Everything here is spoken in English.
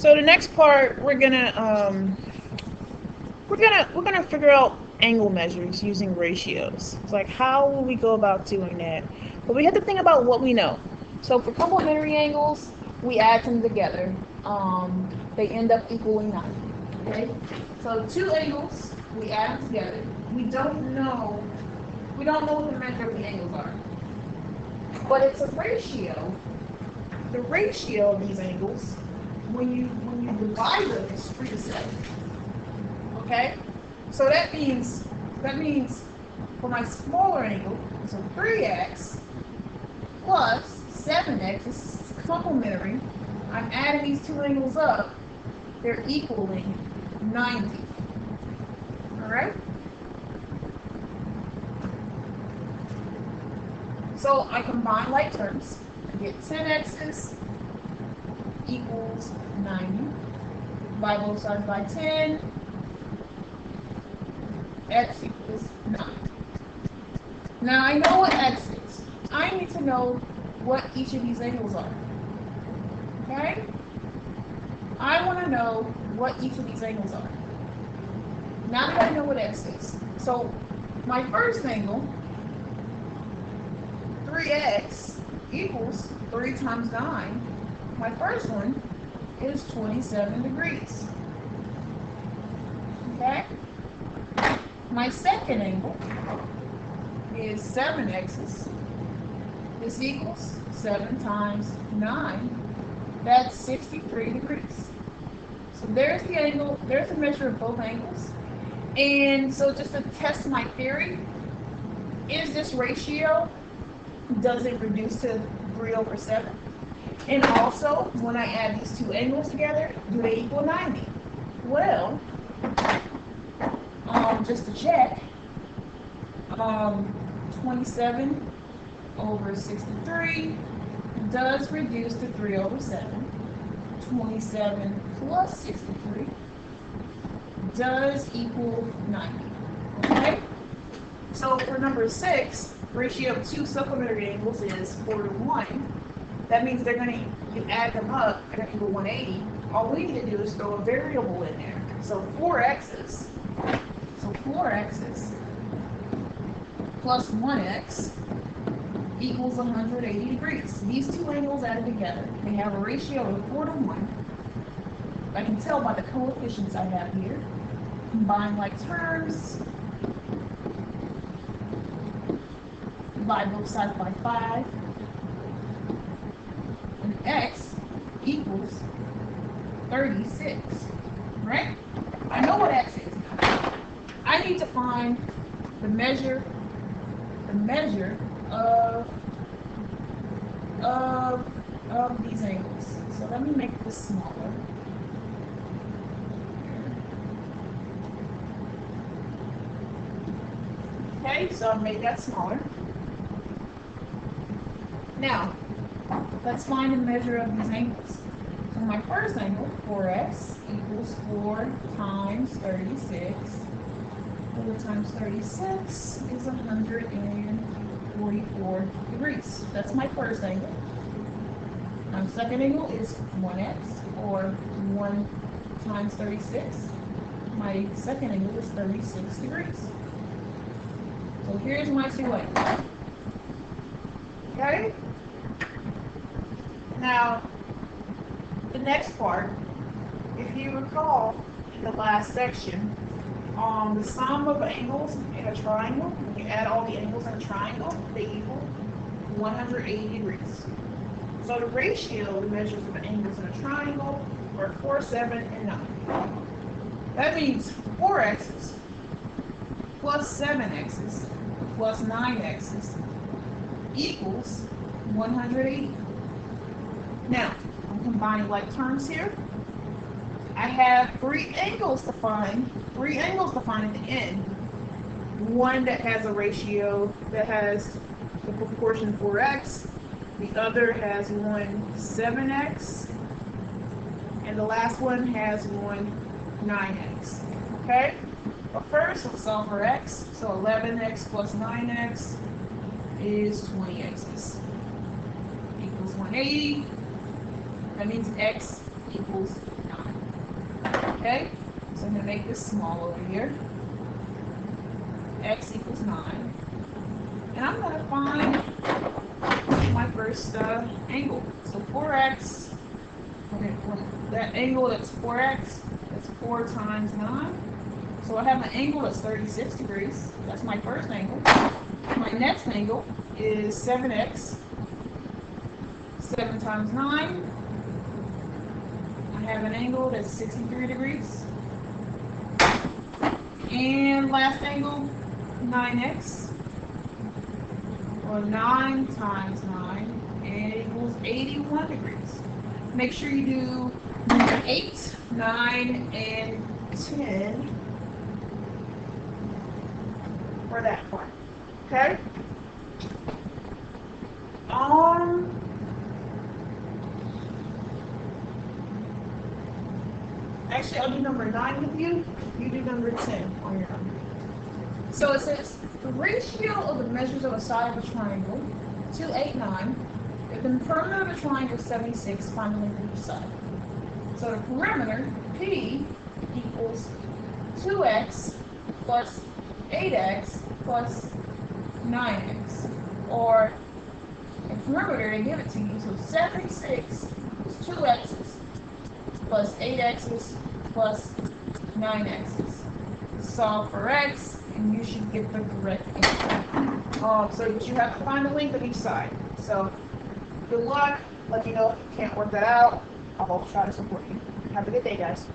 So the next part, we're gonna figure out angle measures using ratios. It's like, how will we go about doing that? But we have to think about what we know. So for complementary angles, we add them together. They end up equaling 90. Okay. So two angles, we add them together. We don't know. We don't know what the measure of the angles are, but it's a ratio. The ratio of these angles, when you divide them, is 3 to 7. Okay. So that means for my smaller angle, so 3x plus 7x is complementary. I'm adding these two angles up. They're equaling 90. All right. So I combine like terms. I get 10x's equals 90. Divide both sides by 10. X equals 9. Now I know what x is. I need to know what each of these angles are. Okay? I want to know what each of these angles are. Now that I know what x is. So my first angle, 3x equals 3 times 9. My first one is 27 degrees. Okay? My second angle is 7x's. This equals 7 times 9. That's 63 degrees. So there's the angle, there's the measure of both angles. And so just to test my theory, is this ratio, does it reduce to 3/7? And also, when I add these two angles together, do they equal 90? Well, just to check, 27 over 63 does reduce to 3/7. 27 plus 63 does equal 90. Okay? So for number 6, ratio of two supplementary angles is 4 to 1. That means you add them up, they're going to equal 180. All we need to do is throw a variable in there. So 4x's plus 1x equals 180 degrees. These two angles added together, they have a ratio of 4 to 1. I can tell by the coefficients I have here. Combine like terms. Divide both sides by 5. And x equals 36. Right? I know what x is. I need to find the measure of these angles. So let me make this smaller. Okay, so I've made that smaller. Now, let's find the measure of these angles. So my first angle, 4x, equals 4 times 36. 4 times 36 is 144 degrees. That's my first angle. My second angle is 1x, or 1 times 36. My second angle is 36 degrees. So here's my two angles. Okay? Now, the next part, if you recall in the last section, the sum of angles in a triangle, when you add all the angles in a triangle, they equal 180 degrees. So the ratio of the measures of the angles in a triangle are 4, 7, and 9. That means 4x's plus 7x's plus 9x's equals 180. Now, I'm combining like terms here. I have 3 angles to find at the end. One that has a ratio that has the proportion 4x, the other has one 7x, and the last one has one 9x. Okay? But first, let's solve for x. So 11x plus 9x is 20x's. Equals 180. That means x equals 9. Okay, so I'm going to make this small over here. X equals 9. And I'm going to find my first angle. So 4x, okay, that angle that's 4x, that's 4 times 9. So I have an angle that's 36 degrees. That's my first angle. My next angle is 7x. 7 times 9. I have an angle that's 63 degrees. And last angle, 9x. Or 9 times 9. And it equals 81 degrees. Make sure you do 8, 9, and 10 for that part. Okay? Actually, I'll do number 9 with you. You do number 10 on your own. So it says the ratio of the measures of a side of a triangle, 2, 8, 9. If the perimeter of a triangle is 76, find the length of each side. So the perimeter, P, equals 2x plus 8x plus 9x. Or in perimeter, they give it to you. So 76 is 2x's plus 8x's plus 9x's. Solve for x, and you should get the correct answer. But you have to find the length of each side. So good luck. Let me know if you can't work that out. I'll try to support you. Have a good day, guys.